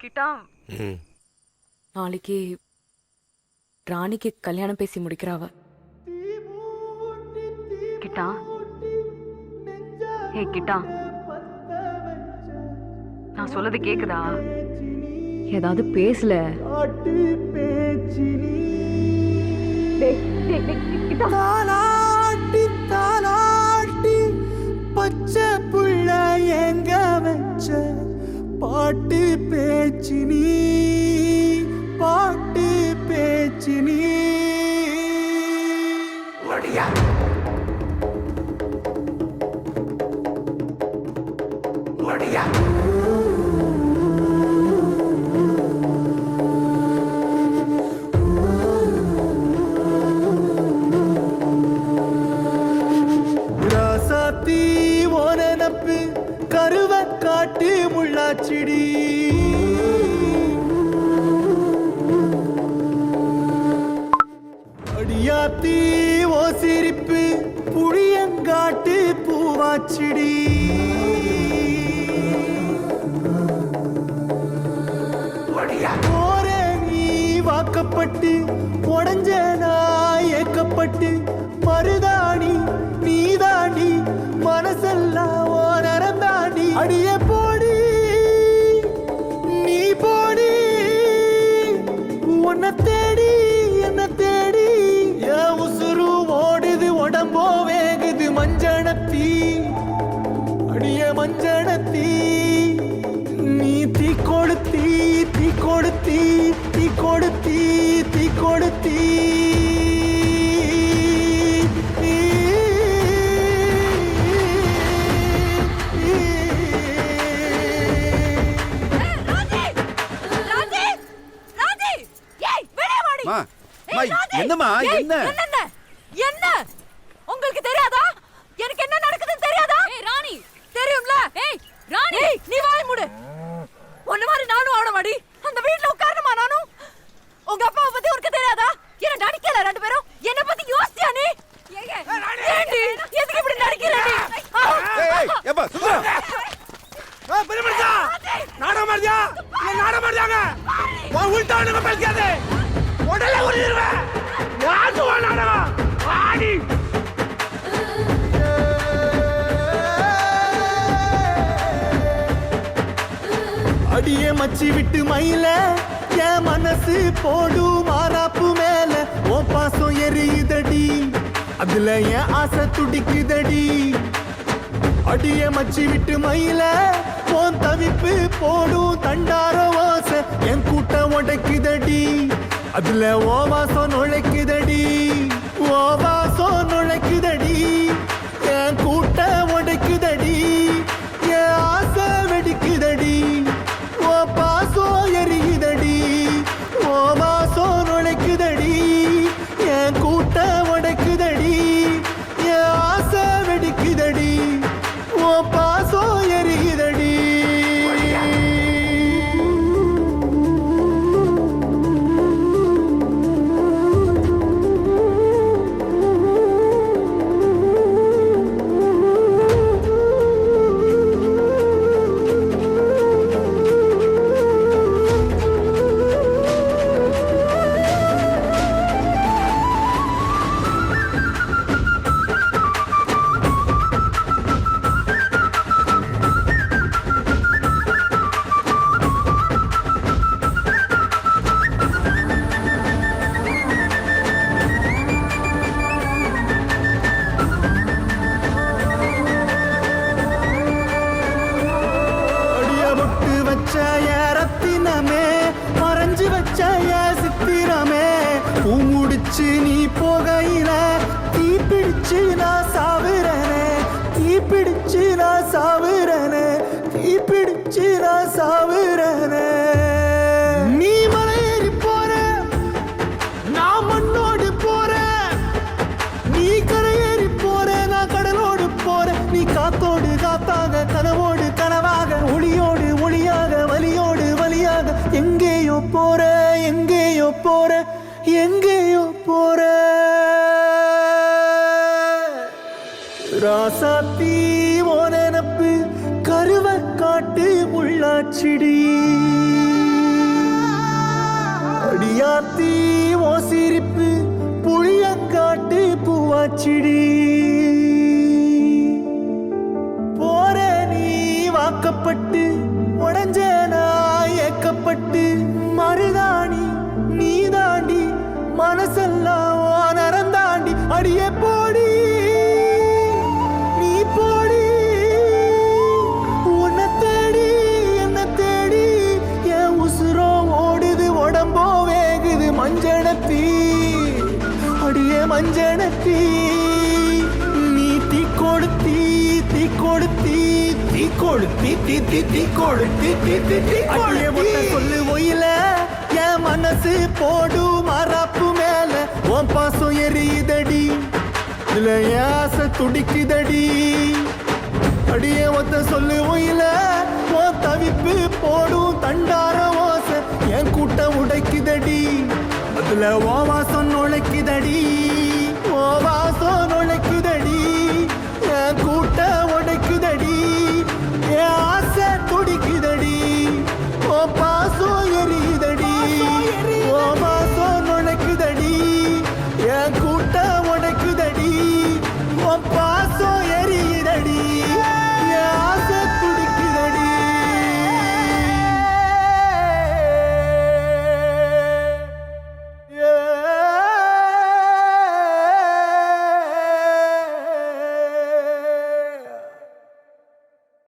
கிட்டா நாளைக்கு ராணிக்கு கல்யாணம் பேசி முடிக்கிறாவ. கிட்டா ஹே கிட்டா, நான் சொல்லது கேக்குதா? ஏதாவது பேசல. தாலாட்டி தாலாட்டி பச்சை புள்ள எங்க வச்ச பாட்டு பேச்சு நீ, பாட்டு பேச்சு நீ. ஒடியா ஒடியா ராசாத்தி ஓனப்பு கருவ காட்டு முள்ளாச்சிடி. அடியாத்தி ஓ சிரிப்பு புளியங்காட்டு பூவாச்சிடி. போற நீ வாக்கப்பட்டு உடஞ்ச நான் ஏக்கப்பட்டு மருதாணி நீதாண்டி மனசெல்லாம் ஓ நரந்தாண்டி. அடிய போடி நீ போடி உன்னை தேடி என்ன தேடி என் உசுரு ஓடுது உடம்போ வேகுது மஞ்சனத்தி. அடிய மஞ்சனத்தி நீ தீ கொடுத்தி தீ கொடுத்தி தீ கொடுத்தி தீ கொடுத்தி. என்னமா என்ன என்ன உங்களுக்கு தெரியாதா? எனக்கு என்ன நடக்குதுன்னு தெரியாதா? ஏய் ராணி, தெரியும்ல? ஏய் ராணி, நீ வாய் மூடு. ஒண்ணு மாதிரி நானும் ஆடமாடி அந்த வீட்ல உட்காரணுமா நானும்? உங்க அப்பாவை பத்தி உனக்கு தெரியாதா? என்ன நடிக்கல ரெண்டு பேரும்? என்ன பத்தி யோசிச்சியா நீ? ஏண்டி எதுக்கு இப்படி நடிக்கிற நீ? ஏய் எப்பா சும்மா பெருமர்ஜா நாடகம் மாறியா இல்ல நாடகம் மாறியாங்க வா உள்டானுங்க பேசாதே உடனே உரிருவே யாரு வா நாடகம் ஆடி. அடியே மச்சி விட்டு மயில என் மனசு போடு மாறாப்பு மேல ஓ பாசம் எரியுதடி அதுல என் ஆசை துடிக்குதடி. அடியே மச்சி விட்டு மயில போன் தவிப்பு போடும் தண்டார ஓசை என் கூட்டம் உடைக்குதடி அதுல ஓ வாசம் நுழைக்குதடி ஓ வாசம் நுழைக்குதடி என் கூட்டம் உடைக்குதடி என் ஆசை வெடிக்குதடி ஓ பாசம் எரியுதடி ஓ வாசம் நுழைக்குதடி என் கூட்டம் உடைக்குதடி என் ஆசை வெடிக்குதடி ஓ பாசம் எரியுதடி. ரத்தினமே மறைஞ்சு வச்ச சித்திரமே பூ முடிச்சு நீ போகையில தீ பிடிச்சு நான் சாவுறனே தீ பிடிச்சு நான் சாவுறனே தீ பிடிச்சு நான் சாவுறனே. நீ மலையேறி போற நான் மண்ணோடு போற நீ கரையேறி போற நான் கடலோடு போற நீ காத்தோடு காத்தாக கனவோடு கனவாக ஒளியோடு ஒளியாக வலியோடு வலியாக எங்கேயோ போற எங்கேயோ போற எங்கேயோ போற. ராசாத்தி ஓ நெனப்பு கருவ காட்டு முள்ளாச்சிடி. போச்சிடி போற நீ வாக்கப்பட்டு உடஞ்சேனா ஏக்கப்பட்டு மருதாணி நீ தாண்டி மனசெல்லாம் நரந்தாண்டி அடியே போடி நீ போடி உன்னை தேடி என்ன தேடி என் உசுரோ ஓடுது உடம்போ வேகுது மஞ்சனத்தி அடியே மஞ்சனத்தி நீ தீ கொடுத்தி தீ கொடுத்தி தீ கொடுத்தி தீ தீ தீ கொடுத்தி தீ தீ தீ கொடுத்தி சொல்லு ஒயில என் மனசு போடு மரப்பு மேல உன் பாசம் எரியுதடி இதுல என் ஆசை துடிக்குதடி அடியே ஒத்த சொல்லு ஒயில உன் தவிப்பு போடும் தண்டார ஓசை என் கூட்டம் உடைக்குதடி அதுல ஓ வாசம்